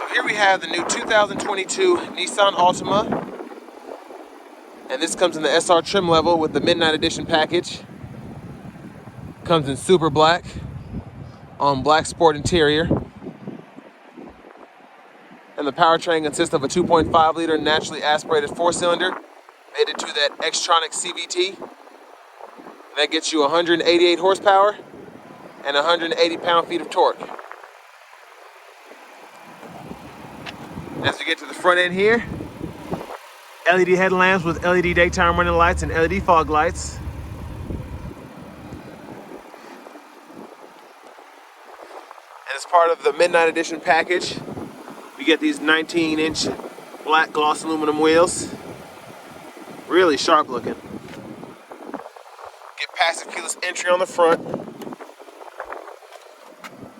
So here we have the new 2022 Nissan Altima. And this comes in the SR trim level with the Midnight Edition package. Comes in super black on black sport interior. And the powertrain consists of a 2.5 liter naturally aspirated 4-cylinder mated to that Xtronic CVT. And that gets you 188 horsepower and 180 pound-feet of torque. As we get to the front end here, LED headlamps with LED daytime running lights and LED fog lights. And as part of the Midnight Edition package, we get these 19-inch black gloss aluminum wheels. Really sharp looking. Get passive keyless entry on the front.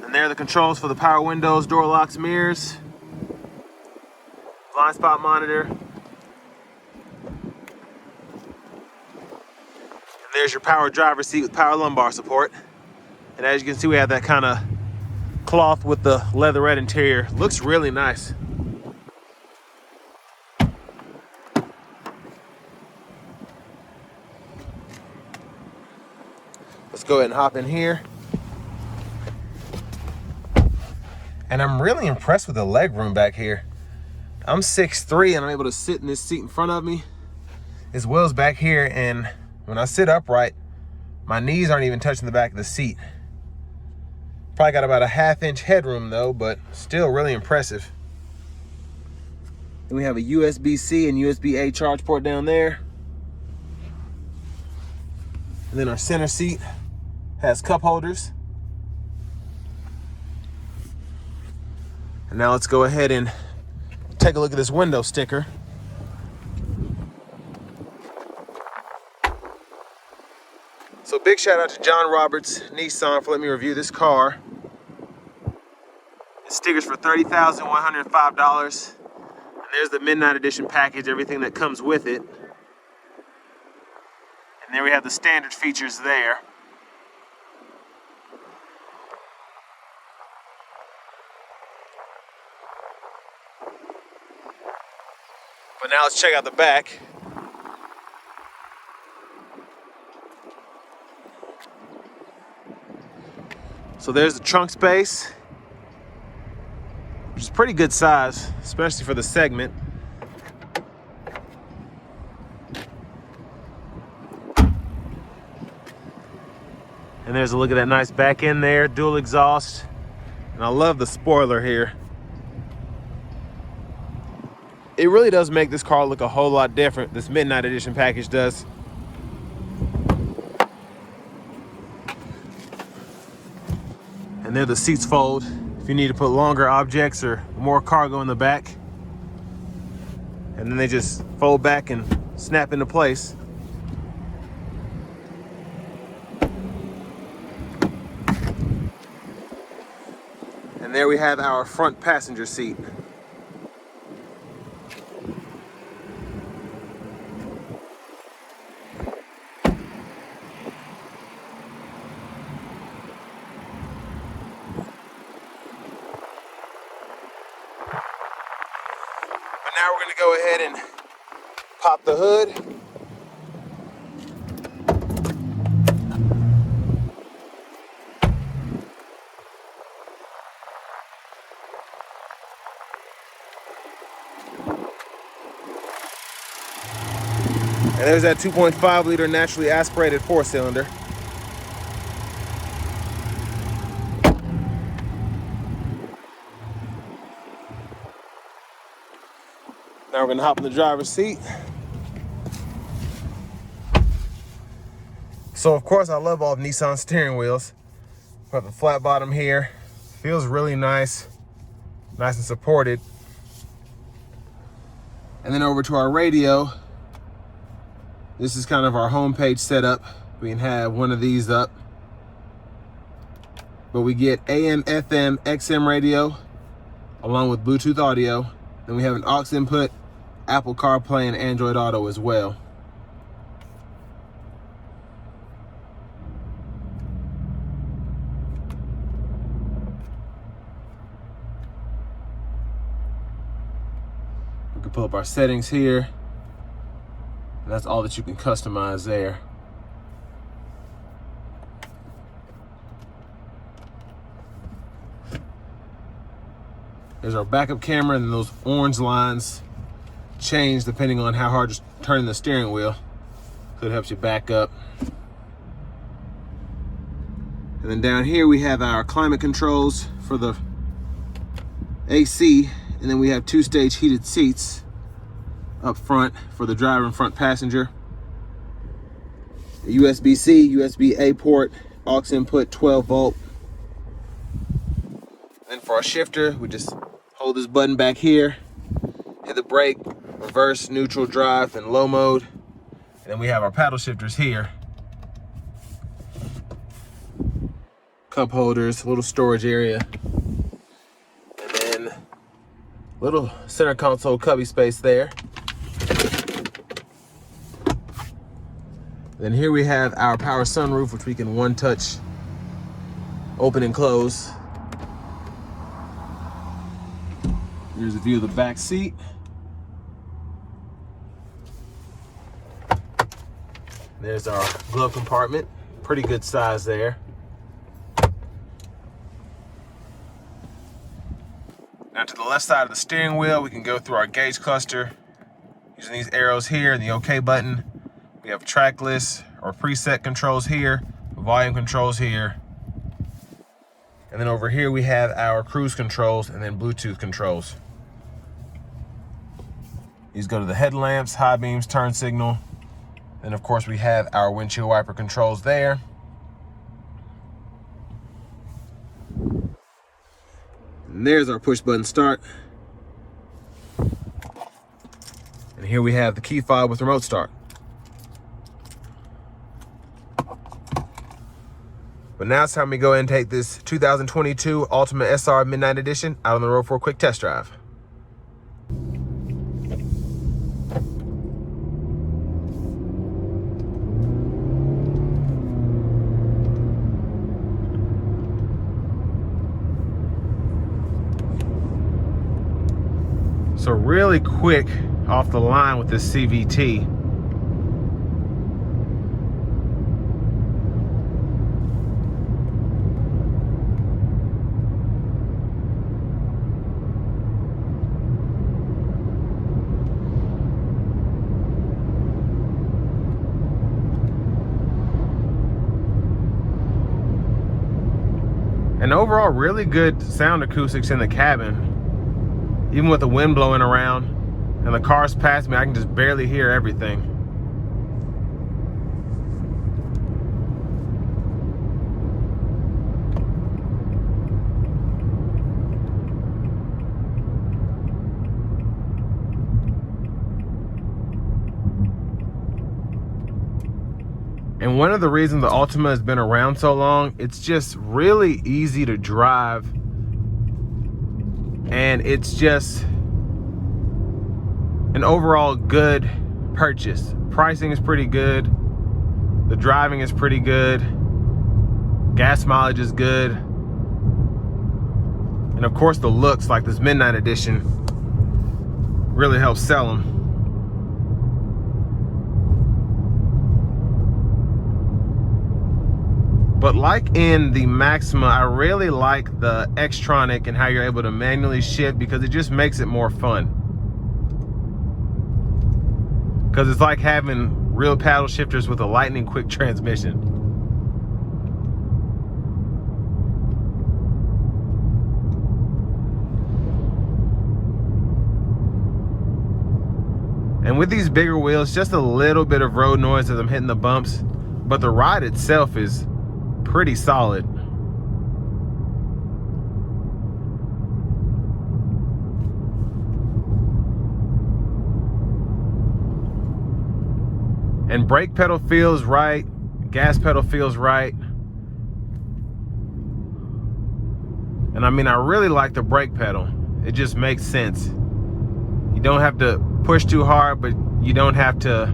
And there are the controls for the power windows, door locks, mirrors, blind spot monitor. And there's your power driver's seat with power lumbar support. And as you can see, we have that kind of cloth with the leatherette interior. Looks really nice. Let's go ahead and hop in here. And I'm really impressed with the leg room back here. I'm 6'3" and I'm able to sit in this seat in front of me, as well as back here, and when I sit upright, my knees aren't even touching the back of the seat. Probably got about a ½ inch headroom though, but still really impressive. Then we have a USB-C and USB-A charge port down there. And then our center seat has cup holders. And now let's go ahead and take a look at this window sticker. So big shout out to John Roberts Nissan for letting me review this car. It stickers for $30,105. And there's the Midnight Edition package, everything that comes with it. And there we have the standard features there. But now let's check out the back. So there's the trunk space, which is pretty good size, especially for the segment. And there's a look at that nice back end there, dual exhaust. And I love the spoiler here. It really does make this car look a whole lot different. This Midnight Edition package does. And there the seats fold if you need to put longer objects or more cargo in the back. And then they just fold back and snap into place. And there we have our front passenger seat. Now we're going to go ahead and pop the hood. And there's that 2.5 liter naturally aspirated 4-cylinder. Now we're gonna hop in the driver's seat. So of course I love all of Nissan steering wheels. We have a flat bottom here. Feels really nice. Nice and supported. And then over to our radio. This is kind of our homepage setup. We can have one of these up. But we get AM, FM, XM radio, along with Bluetooth audio. Then we have an aux input, Apple CarPlay, and Android Auto as well. can pull up our settings here. And that's all that you can customize there. There's our backup camera, and those orange lines change depending on how hard you're turning the steering wheel. So it helps you back up. And then down here we have our climate controls for the AC, and then we have 2-stage heated seats up front for the driver and front passenger. A USB-C, USB-A port, aux input, 12 volt. And for our shifter, we just hold this button back here, hit the brake, reverse, neutral, drive, and low mode. And then we have our paddle shifters here. Cup holders, little storage area. And then little center console cubby space there. Then here we have our power sunroof, which we can one touch open and close. Here's a view of the back seat. There's our glove compartment, pretty good size there. Now to the left side of the steering wheel, we can go through our gauge cluster using these arrows here and the OK button. We have track list or preset controls here, volume controls here. And then over here we have our cruise controls and then Bluetooth controls. These go to the headlamps, high beams, turn signal. And of course we have our windshield wiper controls there. And there's our push button start. And here we have the key fob with remote start. But now it's time to go ahead and take this 2022 Altima SR Midnight Edition out on the road for a quick test drive. So really quick off the line with this CVT. And overall, really good sound acoustics in the cabin. Even with the wind blowing around and the cars past me, I can just barely hear everything. And one of the reasons the Altima has been around so long, it's just really easy to drive. And it's just an overall good purchase. Pricing is pretty good. The driving is pretty good. Gas mileage is good. And of course the looks, like this Midnight Edition, really helps sell them. But like in the Maxima, I really like the Xtronic and how you're able to manually shift, because it just makes it more fun. Because it's like having real paddle shifters with a lightning quick transmission. And with these bigger wheels, just a little bit of road noise as I'm hitting the bumps, but the ride itself is pretty solid. And brake pedal feels right, gas pedal feels right. And I mean, I really like the brake pedal. It just makes sense. You don't have to push too hard, but you don't have to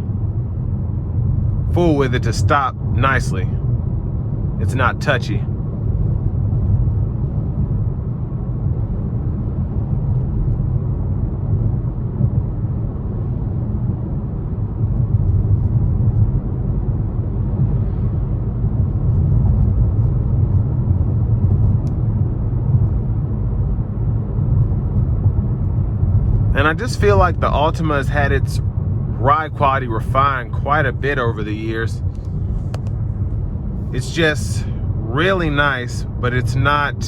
fool with it to stop nicely. It's not touchy. And I just feel like the Altima has had its ride quality refined quite a bit over the years. It's just really nice, but it's not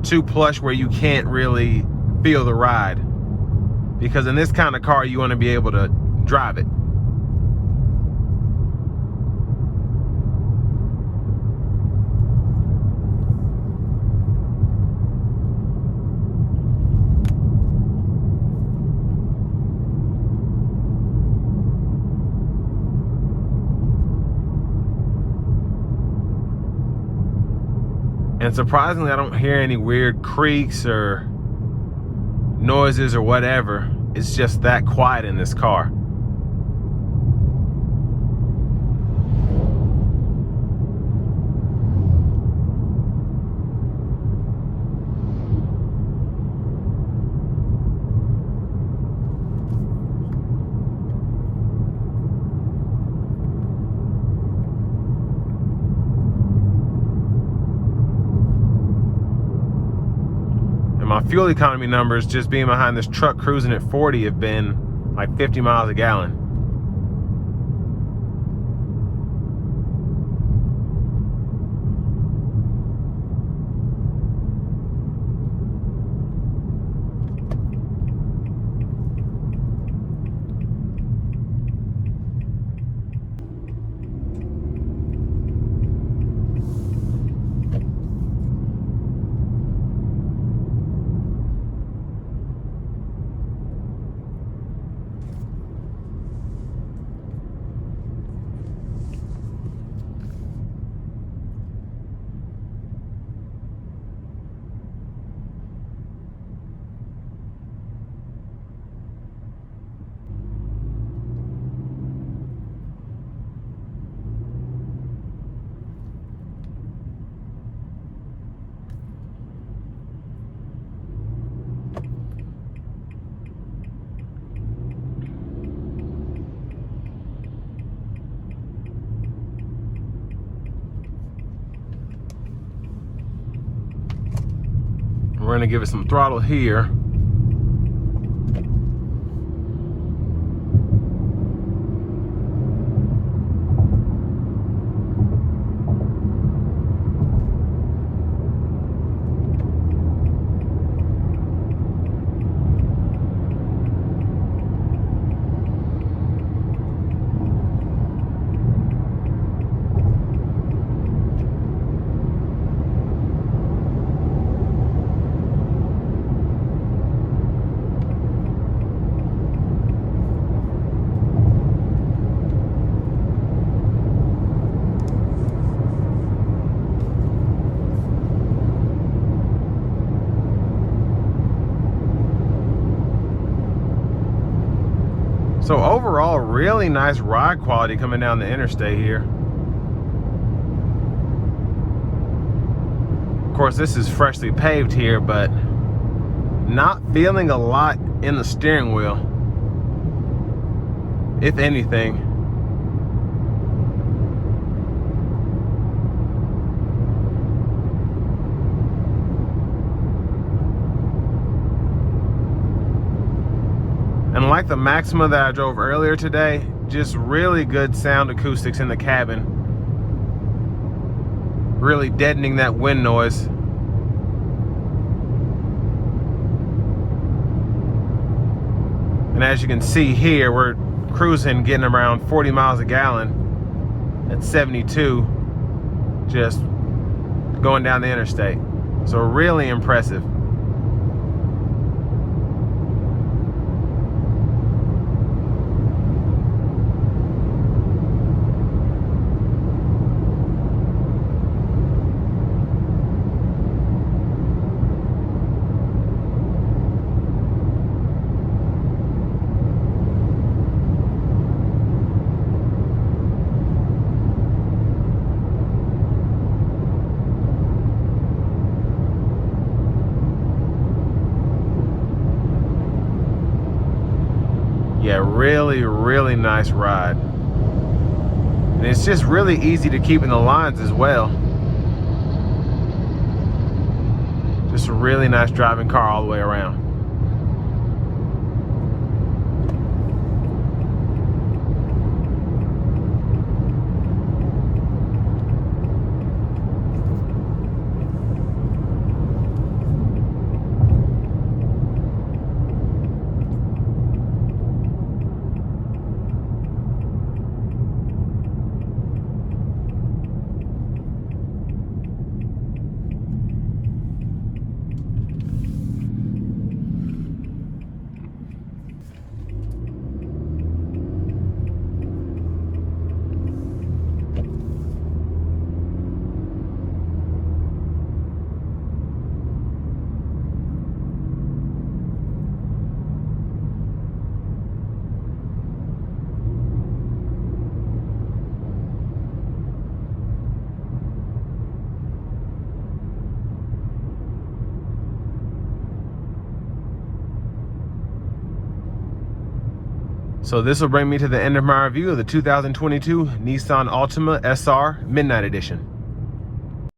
too plush where you can't really feel the ride. Because in this kind of car, you want to be able to drive it. And surprisingly, I don't hear any weird creaks or noises or whatever. It's just that quiet in this car. My fuel economy numbers, just being behind this truck cruising at 40, have been like 50 miles a gallon. We're gonna give it some throttle here. So overall, really nice ride quality coming down the interstate here. Of course, this is freshly paved here, but not feeling a lot in the steering wheel, if anything. And like the Maxima that I drove earlier today, just really good sound acoustics in the cabin. Really deadening that wind noise. And as you can see here, we're cruising, getting around 40 miles a gallon at 72, just going down the interstate. So really impressive. Yeah, really nice ride. And it's just really easy to keep in the lines as well. Just a really nice driving car all the way around. So this will bring me to the end of my review of the 2022 Nissan Altima SR Midnight Edition.